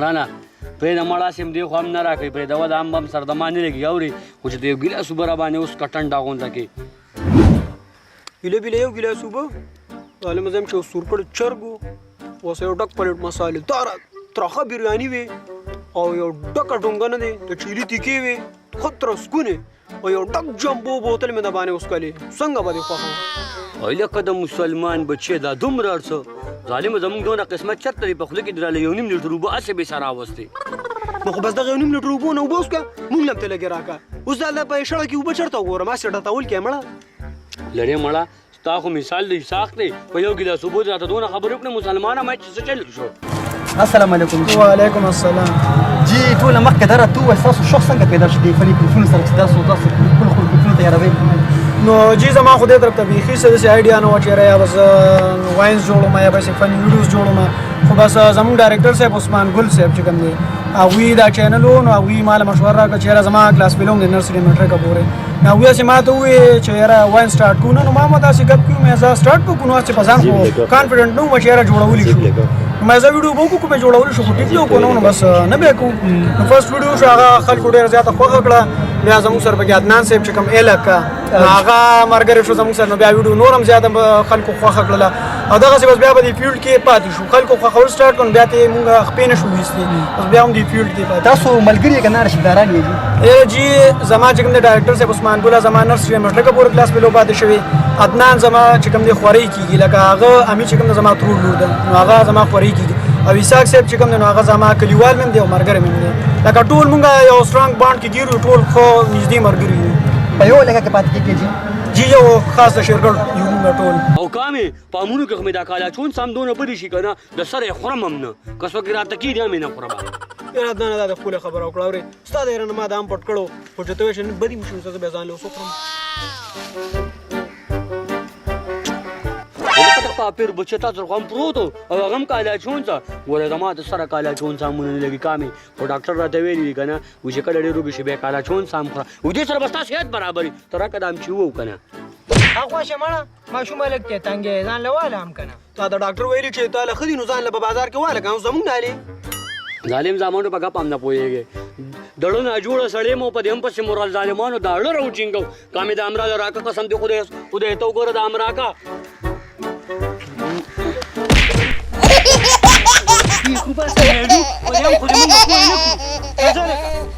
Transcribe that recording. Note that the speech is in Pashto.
رانا پرې د مړه سیم دی خو هم نه راکوي پرې دوا د هم هم سر د ما نه لګي اوري خو چې د یو ګیلاس اوبه راباندې اوس کټنډه غونډه کې ګیله بیله یو ګیلاس اوبه معلومه ځم چې اوس سورپړ چرګ و اوس یو ډک پلیټ مسالې داره ترخه بریاني وي او یو ډکه ډونګه نه دی د چیلي تیکې وي ښه ترسکونې او یو ډک جمبو بوتل مې د باندې وڅکلې څنګه به دې خوښه وای لکه د مسلمان بچی دا دومره ارڅه ظالمه زمونږ دونه قسمت چېرته دی په خوله کې دراله یو نیم لیټر اوبه هسې بې سره راوستې نو خو بس دغه یو نیم لیټر اوبو نه اوبه وڅکه مونږ له هم ته لږې راکړه اوس دا په شړه کې اوبه چېرته وګورم هسې ډتول کې مړه لرې مړه ستا خو مثال دی ساخت دی په یو ګیلاس اوبو دې راته دونه خبرې وکړې مسلمانه ما چې څه چل شو السلام علیکم وعلیکم السلام جی ټوله مخکې دره تو ستاسو شخص څنګه پیدا شو دې فني کلفونو سره چې تاسو داسې خپل کلفونو تیاروئ نو جی زما خو دې طرف ته بیخي څه داسې آیډیا نه وه چې یاره یا به زه واینز جوړوم یا به فني ویډیوز جوړوم خو بس زموږ ډایرکټر صاحب عثمان ګل صاحب چې کوم دی هغوی دا چینل و نو هغوی ما له مشوره راکړه چې یاره زما کلاس فلم دی نرسري میټرکه پورې نو هغوی هسې ما ته وویې چې یاره واین سټارټ کړو نه نو ما هم داسې ګپ کړو مې زه سټارټ به کړو نو هسې په ځان خو کانفیډنټ نه وم چې یاره جوړولی شو نو ما زه ویډیو به وکړو که به جوړولی شو خو ټیک یې وکړو نو بس نه به یې کوو نو فرسټ ویډیو شو هغه خلکو ډېره زیاته خوښه کړه بیا زموږ سره پکې عدنان صاحب چې کوم ایلکه هغه ملګری شو زموږ سره نو بیا ویډیو نور هم زیاته خلکو خوښه کړله او دغسې بس بیا به دې فیلډ کې پاتې شو خلکو خوښول سټارټ کړو بیا ته یې مونږ خپې نه شو ویستې بس بیا هم دې فیلډ کې پاتې تاسو ملګري یې که نه رشداران یې جی زما چې کوم دی ډایرکټر صاحب عثمان ګله زما نرسري میټرکه پورې کلاس فیلو پاتې شوی عدنان زما چې کوم دی خورۍ کېږي لکه هغه امي چې کوم دی زما ترور لور ده نو هغه زما خورۍ کېږي او اسحاق صاحب چې کوم دی نو هغه زما کلیوال مې هم دی او ملګری مې هم دی لکه ټول مونږ یو سټرانګ بانډ کې ګیرو ټول ښه نږدې ملګري یو په یو لکه کې پاتې کېږي جی یو خاص د شیرګل یو مونږ ټول او کامې په امونو کې خو مې دا کالاچون سم دونه بدې شي که نه د سره یې خورم هم نه که څوک راته کېږي هم یې نه خورم یاره نه دا د ښکلې خبره وکړه اورې ستا د یاره نه ما دا هم پټ کړو خو چې ته وایې چې نن بدې مې شي نو زه بیا ځان له اوس وخورم پاپیر بچه تا سره خو هم پروت و او هغه هم کالاچون څه ګوره زما د سره کالاچون سامونه نه لګي کامې خو ډاکټر راته ویلي دي که نه و چې کله ډېر وږي شي بیا کالاچون سام خوره و دې سره به ستا صحت برابري ته راکړه دا هم چې ووو که نه اخواشه مړه ماشوم هلک دی تنګې ځان له واله هم که نه تا د ډاکټر ویلي چې تا له ښه دي نو ځان له په بازار کې واله که اوس زمونږ نه حالې ظالم زامنو په ګپ هم نه پوهېږې دړو ناجوړه سړی مو په دې هم پسې مورال ظالمانو دا اړه راوچینګو کامې د امراله راکه قسم دې خدای ته وګوره د امراکه Kupas na heru, pwede mo makuha na ko. Kazala ka.